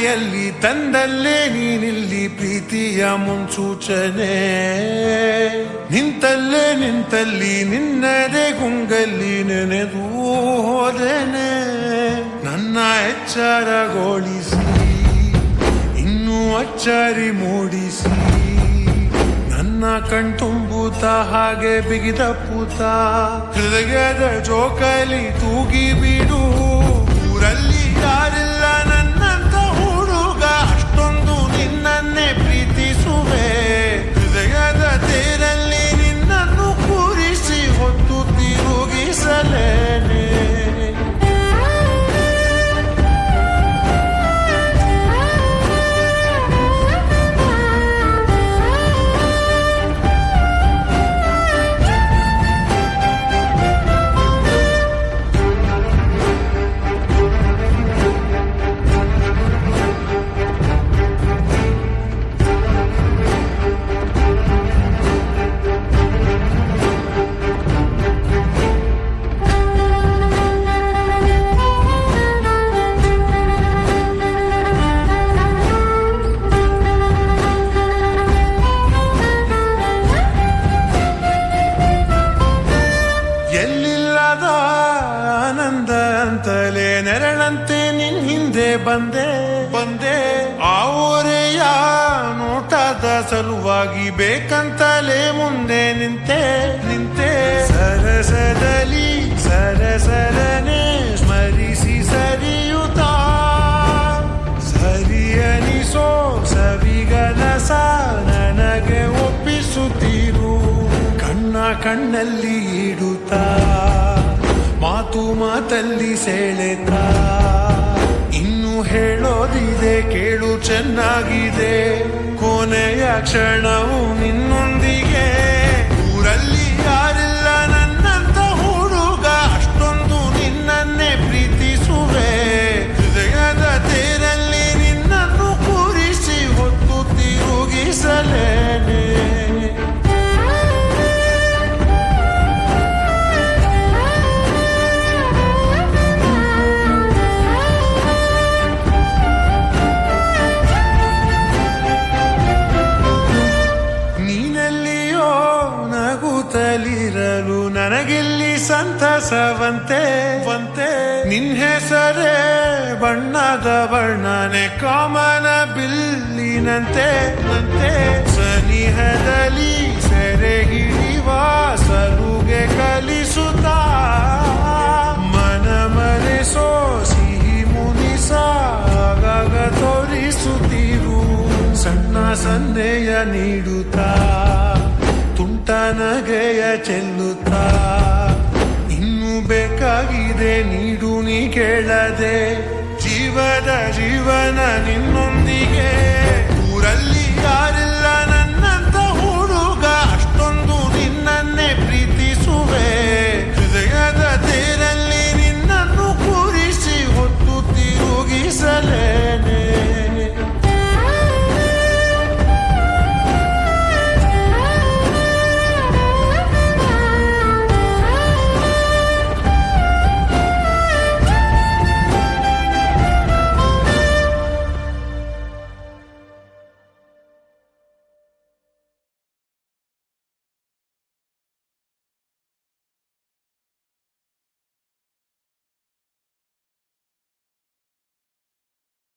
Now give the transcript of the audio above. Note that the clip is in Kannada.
ಕೈಯಲ್ಲಿ ತಂದಲ್ಲೇ ನೀನಿಲ್ಲಿ ಪ್ರೀತಿಯ ಮುನ್ಸೂಚನೆ ನಿಂತಲ್ಲಿ ನಿನ್ನದೇ ಗುಂಗಲ್ಲಿ ನೆನೆದು ಹೋದೆನೆ ನನ್ನ ಎಚ್ಚರಗೊಳಿಸಿ ಇನ್ನೂ ಅಚ್ಚರಿ ಮೂಡಿಸಿ ನನ್ನ ಕಣ್ತುಂಬುತ್ತ ಹಾಗೆ ಬಿಗಿದ ಪೂತ ಹೃದಯದ ಜೋಕಲಿ ತೂಗಿ ಬಿಡು ಊರಲ್ಲಿ ಯಾರಿಲ್ಲ ನನ್ನಂತ ಹುಡುಗ ಅಷ್ಟೊಂದು ನಿನ್ನನ್ನೇ ಪ್ರೀತಿಸುವೆ ಹೃದಯದ ತೇರಲ್ಲಿ ನಿನ್ನನ್ನು ಕೂರಿಸಿ ಹೊತ್ತು ತಿರುಗಿಸಲೇನೆ ಅಂತಲೇ ನೆರಳಂತೆ ನಿನ್ ಹಿಂದೆ ಬಂದೆ ಆ ಓರೆಯ ನೋಟದ ಸಲುವಾಗಿ ಬೇಕಂತಲೇ ಮುಂದೆ ನಿಂತೆ ಸರಸದಲ್ಲಿ ಸರಸರನೆ ಸ್ಮರಿಸಿ ಸರಿಯುತ್ತಾ ಸರಿಯನಿಸೋ ಸವಿಗನಸ ನನಗೆ ಒಪ್ಪಿಸುತ್ತೀರು ಕಣ್ಣಲ್ಲಿ ಇಡುತ್ತಾ ಮಾತಲ್ಲಿ ಸೆಳೆತ ಇನ್ನು ಹೇಳೋದಿದೆ ಕೇಳು ಚೆನ್ನಾಗಿದೆ ಕೊನೆಯ ಕ್ಷಣವು ನಿನ್ನೊಂದಿಗೆ ಊರಲ್ಲಿ ಯಾರಿಲ್ಲ ನನ್ನಂತ ಹುಡುಗ ಅಷ್ಟೊಂದು ನಿನ್ನನ್ನೇ ಪ್ರೀತಿಸುವೆ ಹೃದಯದ ತೇರಲ್ಲಿ ನಿನ್ನನ್ನು ಕೂರಿಸಿ ಹೊತ್ತು ತಿರುಗಿಸಲೇನೆ ನಗುತ್ತಲಿರಲು ನನಗಿಲ್ಲಿ ಸಂತಸವಂತೆ ನಿನ್ ಹೆಸರೇ ಬಣ್ಣದ ಬಣ್ಣನೆ ಕಾಮನ ಬಿಲ್ಲಿನಂತೆ ಸನಿಹದಲ್ಲಿ ಸೆರೆ ಹಿಡಿವ ಸಲುಗೆ ಕಲಿಸುತ್ತಾ ಮನ ಮರೆಸೋ ಸಿಹಿ ಮುನಿಸ ಆಗಾಗ ತೋರಿಸುತ್ತೀರು ಸಣ್ಣ ಸನ್ನೆಯ ನೀಡುತ್ತಾ ತುಂಟನಗೆಯ ಚೆಲ್ಲುತ್ತಾ ಇನ್ನು ಬೇಕಾಗಿದೆ ನೀಡು ನೀ ಕೇಳದೆ ಜೀವನ ನಿನ್ನ